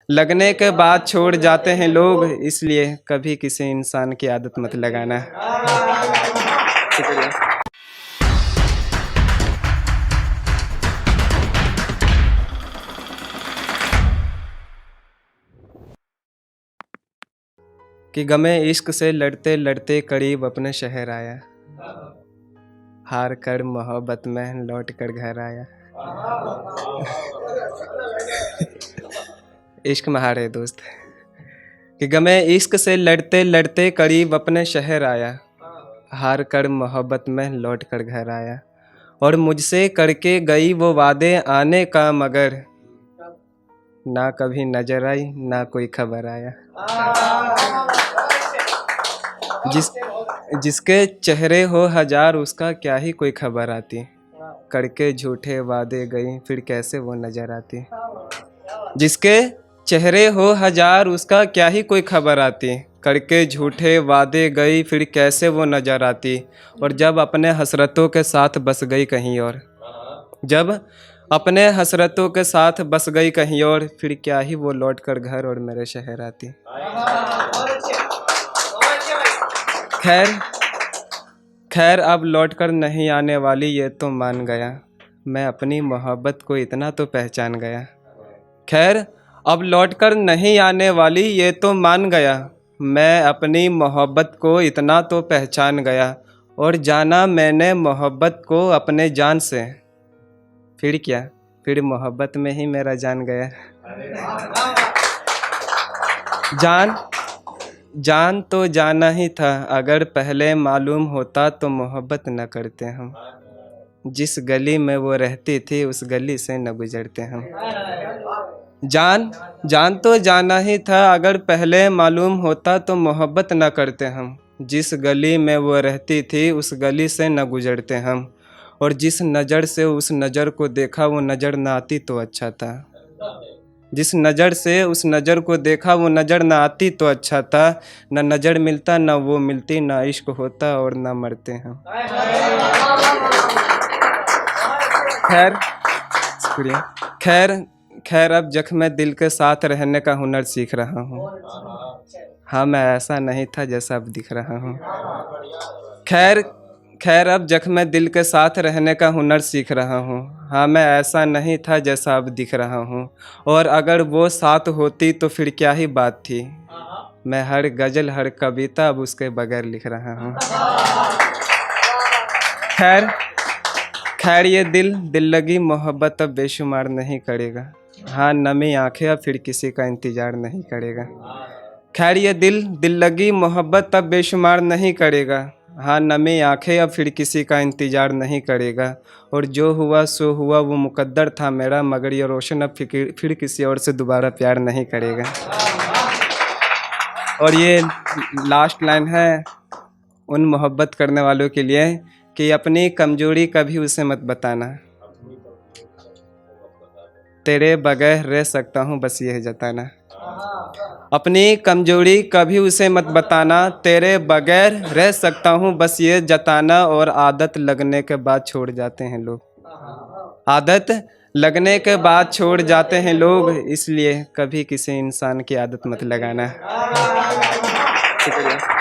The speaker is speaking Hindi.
लगने के बाद छोड़ जाते हैं लोग, इसलिए कभी किसी इंसान की आदत मत लगाना। शुक्रिया। कि गमे इश्क से लड़ते लड़ते करीब अपने शहर आया, हार कर मोहब्बत में लौट कर घर आया। इश्क में हारे दोस्त। कि गमे इश्क से लड़ते लड़ते करीब अपने शहर आया, हार कर मोहब्बत में लौट कर घर आया। और मुझसे करके गई वो वादे आने का, मगर ना कभी नजर आई ना कोई खबर आया। जिसके चेहरे हो हजार, उसका क्या ही कोई खबर आती। करके झूठे वादे गई, फिर कैसे वो नजर आती। जिसके चेहरे हो हजार, उसका क्या ही कोई खबर आती। करके झूठे वादे गई, फिर कैसे वो नजर आती। और जब अपने हसरतों के साथ बस गई कहीं और, जब अपने हसरतों के साथ बस गई कहीं और, फिर क्या ही वो लौट कर घर और मेरे शहर आती। खैर खैर अब लौट कर नहीं आने वाली ये तो मान गया, मैं अपनी मोहब्बत को इतना तो पहचान गया। खैर अब लौट कर नहीं आने वाली ये तो मान गया, मैं अपनी मोहब्बत को इतना तो पहचान गया। और जाना मैंने मोहब्बत को अपने जान से, फिर क्या, फिर मोहब्बत में ही मेरा जान गया। जान तो जाना ही था, अगर पहले मालूम होता तो मोहब्बत न करते हम। जिस गली में वो रहती थी उस गली से न गुजरते हम। जान तो जाना ही था, अगर पहले मालूम होता तो मोहब्बत न करते हम। जिस गली में वो रहती थी उस गली से न गुजरते हम। और जिस नज़र से उस नज़र को देखा वो नज़र न आती तो अच्छा था। जिस नज़र से उस नज़र को देखा वो नज़र न आती तो अच्छा था। न नज़र मिलता न वो मिलती, न इश्क होता और न मरते हम। खैर शुक्रिया। खैर अब जख्म दिल के साथ रहने का हुनर सीख रहा हूँ। हाँ मैं ऐसा नहीं था जैसा अब दिख रहा हूँ। खैर अब जख्म दिल के साथ रहने का हुनर सीख रहा हूँ। हाँ मैं ऐसा नहीं था जैसा अब दिख रहा हूँ। और अगर वो साथ होती तो फिर क्या ही बात थी। मैं हर गज़ल हर कविता अब उसके बगैर लिख रहा हूँ। खैर ये दिल लगी मोहब्बत अब बेशुमार नहीं करेगा। हाँ नमी आंखें अब फिर किसी का इंतज़ार नहीं करेगा। खैर ये दिल लगी मोहब्बत अब बेशुमार नहीं करेगा। हाँ नमी आंखें अब फिर किसी का इंतज़ार नहीं करेगा। और जो हुआ सो हुआ वो मुकद्दर था मेरा, मगर ये रोशन अब फिर किसी और से दोबारा प्यार नहीं करेगा। और ये लास्ट लाइन है उन मोहब्बत करने वालों के लिए कि अपनी कमजोरी कभी उसे मत बताना, तेरे बगैर रह सकता हूँ बस यह जताना। अपनी कमजोरी कभी उसे मत बताना, तेरे बगैर रह सकता हूँ बस ये जताना। और आदत लगने के बाद छोड़ जाते हैं लोग, आदत लगने के बाद छोड़ जाते हैं लोग, इसलिए कभी किसी इंसान की आदत मत लगाना। शुक्रिया।